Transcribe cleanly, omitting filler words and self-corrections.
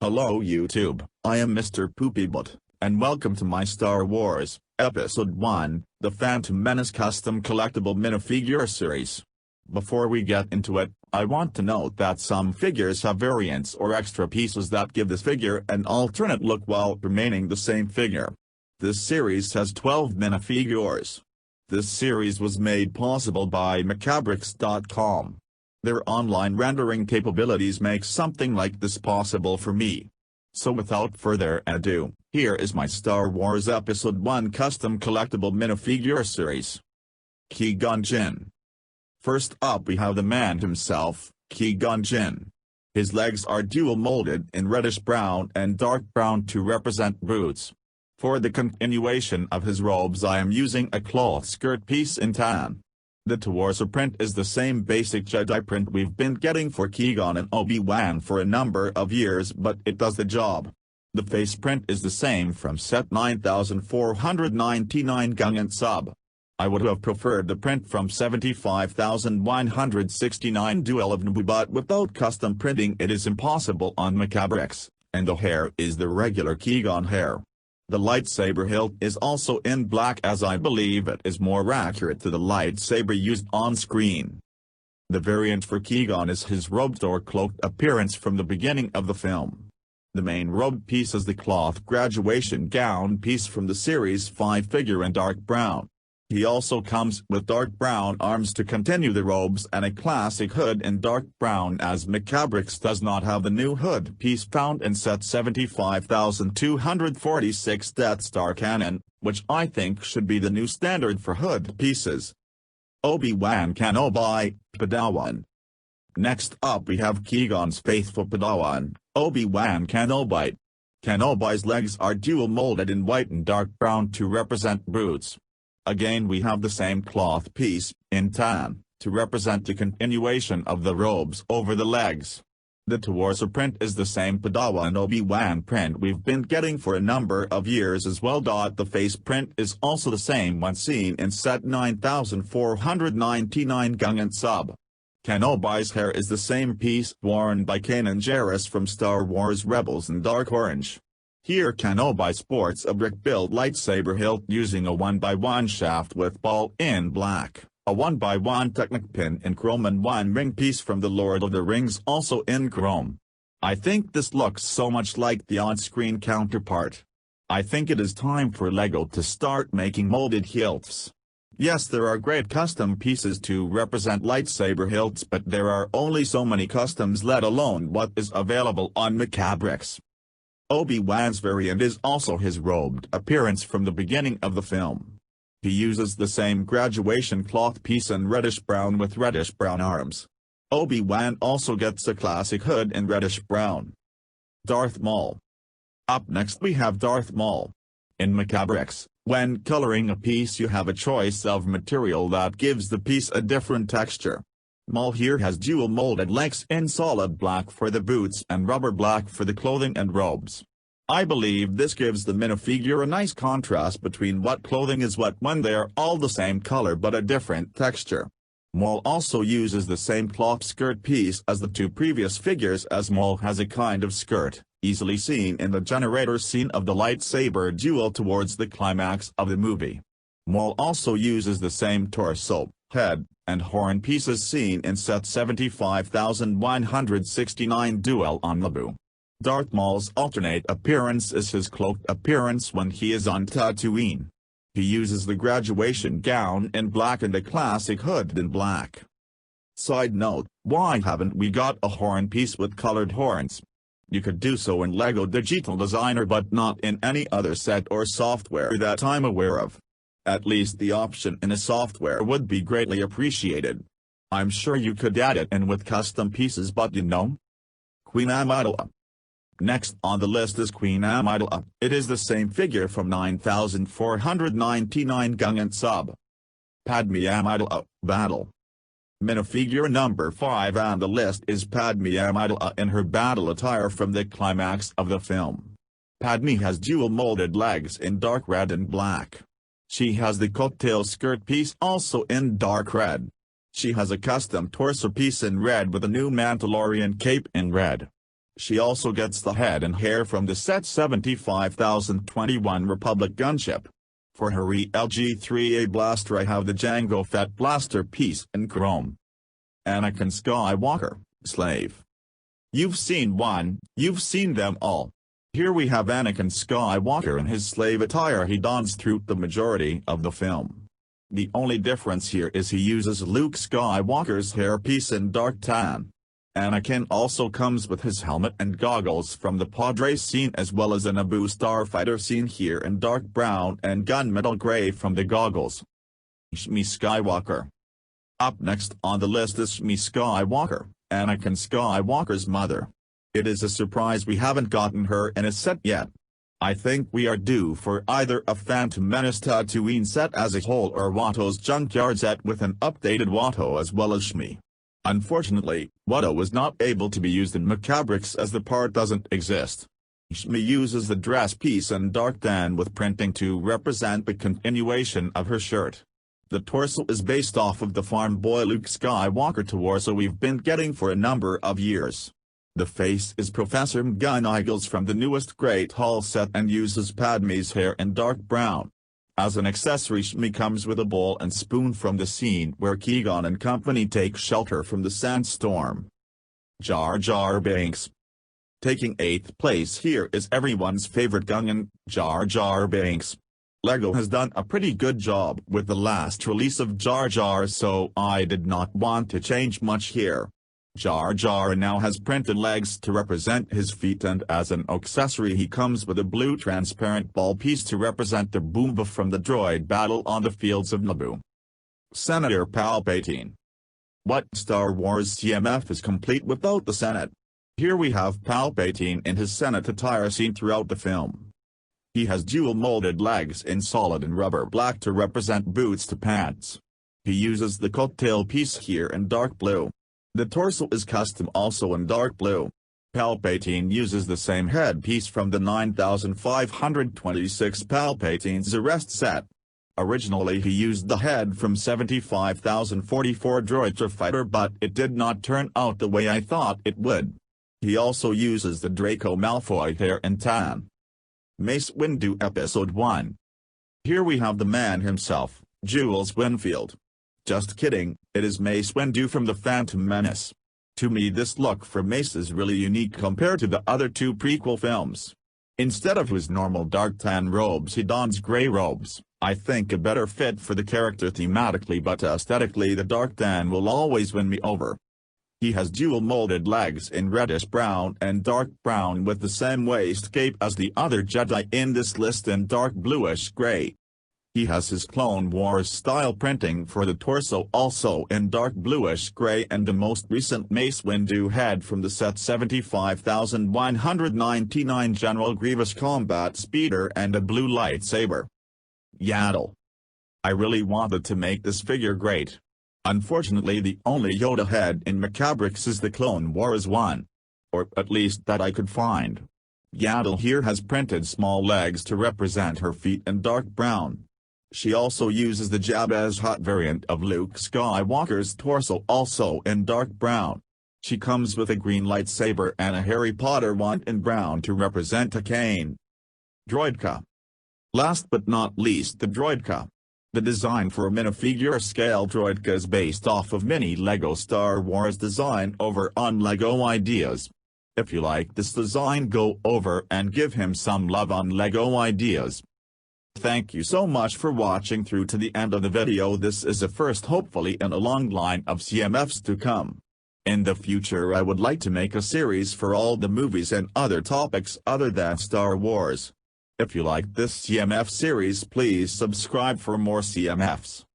Hello YouTube, I am Mr. Poopybot, and welcome to my Star Wars, Episode 1, The Phantom Menace Custom Collectible Minifigure Series. Before we get into it, I want to note that some figures have variants or extra pieces that give this figure an alternate look while remaining the same figure. This series has 12 minifigures. This series was made possible by Macabrix.com. Their online rendering capabilities make something like this possible for me. So without further ado, here is my Star Wars Episode 1 Custom Collectible Minifigure Series. Gong Jin. First up we have the man himself, Gong Jin. His legs are dual molded in reddish brown and dark brown to represent boots. For the continuation of his robes I am using a cloth skirt piece in tan. The torso print is the same basic Jedi print we've been getting for Keegan and Obi-Wan for a number of years, but it does the job. The face print is the same from set 9499 Gung sub. I would have preferred the print from 75169 Duel of Naboo, but without custom printing it is impossible on Macabrix, and the hair is the regular Keegan hair. The lightsaber hilt is also in black as I believe it is more accurate to the lightsaber used on screen. The variant for Keegan is his robed or cloaked appearance from the beginning of the film. The main robe piece is the cloth graduation gown piece from the Series 5 figure in dark brown. He also comes with dark brown arms to continue the robes and a classic hood in dark brown, as Macabrix does not have the new hood piece found in set 75246 Death Star canon, which I think should be the new standard for hood pieces. Obi-Wan Kenobi, Padawan. Next up we have Keegan's faithful Padawan, Obi-Wan Kenobi. Kenobi's legs are dual molded in white and dark brown to represent boots. Again we have the same cloth piece, in tan, to represent the continuation of the robes over the legs. The torso print is the same Padawan Obi-Wan print we've been getting for a number of years as well. The face print is also the same one seen in set 9499 Gung sub. Kenobi's hair is the same piece worn by Kanan Jarrus from Star Wars Rebels in dark orange. Here Kenobi sports a brick-built lightsaber hilt using a 1x1 shaft with ball in black, a 1x1 Technic pin in chrome, and one ring piece from the Lord of the Rings also in chrome. I think this looks so much like the on-screen counterpart. I think it is time for LEGO to start making molded hilts. Yes, there are great custom pieces to represent lightsaber hilts, but there are only so many customs, let alone what is available on Macabrix. Obi-Wan's variant is also his robed appearance from the beginning of the film. He uses the same graduation cloth piece in reddish brown with reddish brown arms. Obi-Wan also gets a classic hood in reddish brown. Darth Maul. Up next we have Darth Maul. In Macabrix, when coloring a piece you have a choice of material that gives the piece a different texture. Maul here has dual molded legs in solid black for the boots and rubber black for the clothing and robes. I believe this gives the minifigure a nice contrast between what clothing is what when they are all the same color but a different texture. Maul also uses the same cloth skirt piece as the two previous figures, as Maul has a kind of skirt, easily seen in the generator scene of the lightsaber duel towards the climax of the movie. Maul also uses the same torso, head, and horn pieces seen in set 75169 Duel on Naboo. Darth Maul's alternate appearance is his cloaked appearance when he is on Tatooine. He uses the graduation gown in black and a classic hood in black. Side note, why haven't we got a horn piece with colored horns? You could do so in LEGO Digital Designer but not in any other set or software that I'm aware of. At least the option in a software would be greatly appreciated. I'm sure you could add it in with custom pieces, but you know. Queen Amidala. Next on the list is Queen Amidala. It is the same figure from 9499 Gung sub. Padme Amidala, Battle. Minifigure number 5 on the list is Padme Amidala in her battle attire from the climax of the film. Padme has dual molded legs in dark red and black. She has the cocktail skirt piece also in dark red. She has a custom torso piece in red with a new Mandalorian cape in red. She also gets the head and hair from the set 75,021 Republic gunship. For her LG-3A blaster I have the Jango Fett blaster piece in chrome. Anakin Skywalker, slave. You've seen one, you've seen them all. Here we have Anakin Skywalker in his slave attire he dons through the majority of the film. The only difference here is he uses Luke Skywalker's hairpiece in dark tan. Anakin also comes with his helmet and goggles from the pod race scene as well as a Naboo starfighter scene here in dark brown and gunmetal gray from the goggles. Shmi Skywalker. Up next on the list is Shmi Skywalker, Anakin Skywalker's mother. It is a surprise we haven't gotten her in a set yet. I think we are due for either a Phantom Menace Tatooine set as a whole or Watto's Junkyard set with an updated Watto as well as Shmi. Unfortunately, Watto was not able to be used in Macabrix as the part doesn't exist. Shmi uses the dress piece in dark tan with printing to represent the continuation of her shirt. The torso is based off of the farm boy Luke Skywalker torso we've been getting for a number of years. The face is Professor McGonagall's from the newest Great Hall set and uses Padme's hair in dark brown. As an accessory Shmi comes with a bowl and spoon from the scene where Keegan and company take shelter from the sandstorm. Jar Jar Binks. Taking 8th place here is everyone's favorite Gungan, Jar Jar Binks. LEGO has done a pretty good job with the last release of Jar Jar, so I did not want to change much here. Jar Jar now has printed legs to represent his feet, and as an accessory he comes with a blue transparent ball piece to represent the Boomba from the droid battle on the fields of Naboo. Senator Palpatine. What Star Wars CMF is complete without the Senate? Here we have Palpatine in his Senate attire seen throughout the film. He has dual molded legs in solid and rubber black to represent boots to pants. He uses the coattail piece here in dark blue. The torso is custom also in dark blue. Palpatine uses the same headpiece from the 9526 Palpatine's Arrest set. Originally he used the head from 75,044 Droid Fighter, but it did not turn out the way I thought it would. He also uses the Draco Malfoy hair in tan. Mace Windu Episode 1. Here we have the man himself, Jules Winfield. Just kidding, it is Mace Windu from the Phantom Menace. To me this look for Mace is really unique compared to the other two prequel films. Instead of his normal dark tan robes he dons grey robes, I think a better fit for the character thematically, but aesthetically the dark tan will always win me over. He has dual molded legs in reddish brown and dark brown with the same waist cape as the other Jedi in this list in dark bluish grey. He has his Clone Wars style printing for the torso also in dark bluish grey, and the most recent Mace Windu head from the set 75,199 General Grievous Combat Speeder and a blue lightsaber. Yaddle. I really wanted to make this figure great. Unfortunately the only Yoda head in Macabrix is the Clone Wars one. Or at least that I could find. Yaddle here has printed small legs to represent her feet in dark brown. She also uses the Jabba's Hutt variant of Luke Skywalker's torso also in dark brown. She comes with a green lightsaber and a Harry Potter wand in brown to represent a cane. Droidka. Last but not least the Droidka. The design for a minifigure scale Droidka is based off of mini LEGO Star Wars design over on LEGO Ideas. If you like this design, go over and give him some love on LEGO Ideas. Thank you so much for watching through to the end of the video. This is a first hopefully in a long line of CMFs to come. In the future I would like to make a series for all the movies and other topics other than Star Wars. If you like this CMF series, please subscribe for more CMFs.